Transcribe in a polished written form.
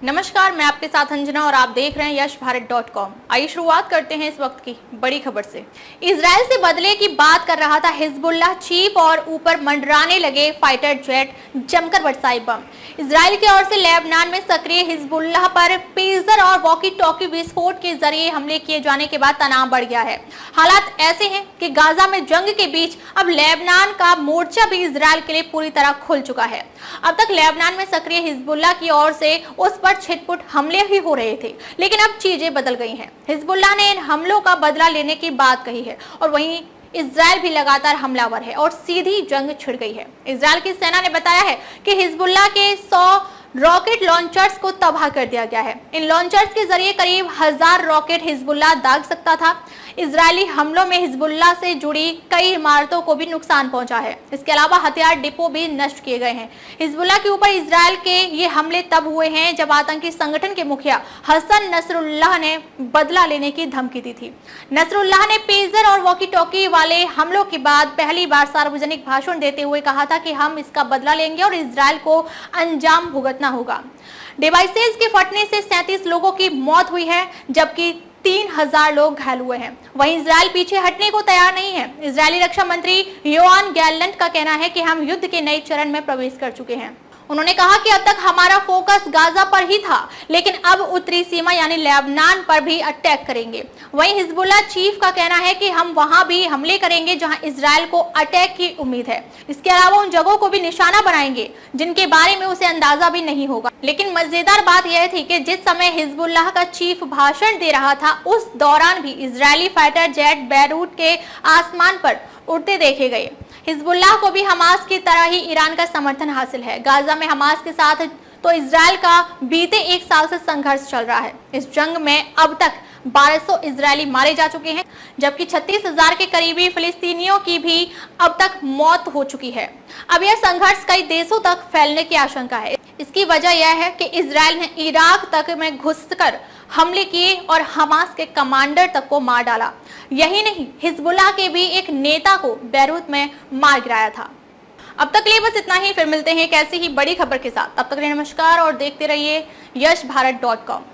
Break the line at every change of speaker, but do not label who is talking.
नमस्कार, मैं आपके साथ अंजना और आप देख रहे हैं यशभारत.com। आइए शुरुआत करते हैं इस वक्त की बड़ी खबर से। इजराइल से बदले की बात कर रहा था हिजबुल्लाह चीफ और ऊपर मंडराने लगे फाइटर जेट, जमकर बरसाए बम। इजराइल की ओर से लेबनान में सक्रिय हिजबुल्लाह पर पेजर और वॉकी टॉकी विस्फोट के जरिए हमले किए जाने के बाद तनाव बढ़ गया है। हालात ऐसे हैं कि गाजा में जंग के बीच अब लेबनान का मोर्चा भी इजराइल के लिए पूरी तरह खुल चुका है। अब तक लेबनान में सक्रिय हिजबुल्लाह की ओर से उस पर छिटपुट हमले ही हो रहे थे, लेकिन अब चीजें बदल गई हैं। हिजबुल्लाह ने इन हमलों का बदला लेने की बात कही है और वहीं इजराइल भी लगातार हमलावर है और सीधी जंग छिड़ गई है। इजराइल की सेना ने बताया है कि हिजबुल्लाह के 100 रॉकेट लॉन्चर्स को तबाह कर दिया गया है। इन लॉन्चर्स के जरिए करीब 1000 रॉकेट हिजबुल्लाह दाग सकता था। इजरायली हमलों में हिजबुल्लाह से जुड़ी कई इमारतों को भी नुकसान पहुंचा है। इसके अलावा हथियार डिपो भी नष्ट किए गए हैं। हिजबुल्लाह के ऊपर इजराइल के ये हमले तब हुए हैं जब आतंकी संगठन के मुखिया हसन नसरुल्लाह ने बदला लेने की धमकी दी थी। नसरुल्लाह ने पेजर और वॉकी टॉकी वाले हमलों के बाद पहली बार सार्वजनिक भाषण देते हुए कहा था कि हम इसका बदला लेंगे और इजराइल को अंजाम भुगतना होगा। डिवाइसेस के फटने से 37 लोगों की मौत हुई है, जबकि 3000 लोग घायल हुए हैं। वहीं इजराइल पीछे हटने को तैयार नहीं है। इजरायली रक्षा मंत्री योआन गैलेंट का कहना है कि हम युद्ध के नए चरण में प्रवेश कर चुके हैं। उन्होंने कहा कि अब तक हमारा फोकस गाजा पर ही था, लेकिन अब उत्तरी सीमा यानी लेबनान पर भी अटैक करेंगे। वहीं हिजबुल्लाह चीफ का कहना है कि हम वहां भी हमले करेंगे जहां इजराइल को अटैक की उम्मीद है। इसके अलावा उन जगहों को भी निशाना बनाएंगे जिनके बारे में उसे अंदाजा भी नहीं होगा। लेकिन मजेदार बात यह थी कि जिस समय हिजबुल्लाह का चीफ भाषण दे रहा था, उस दौरान भी इजरायली फाइटर जेट बैरूत के आसमान पर उड़ते देखे गए। हिजबुल्लाह को भी हमास की तरह ही ईरान का समर्थन हासिल है। गाजा में हमास के साथ तो इजराइल का बीते 1 साल से संघर्ष चल रहा है। इस जंग में अब तक 1200 इजरायली मारे जा चुके हैं, जबकि 36,000 के करीबी फिलिस्तीनियों की भी अब तक मौत हो चुकी है। अब यह संघर्ष कई देशों तक फैलने की आशंका है। इसकी वजह यह है कि इजराइल ने इराक तक में घुसकर हमले किए और हमास के कमांडर तक को मार डाला। यही नहीं, हिजबुल्लाह के भी एक नेता को बैरूत में मार गिराया था। अब तक के लिए बस इतना ही, फिर मिलते हैं एक ऐसी ही बड़ी खबर के साथ। तब तक के लिए नमस्कार और देखते रहिए यशभारत.com।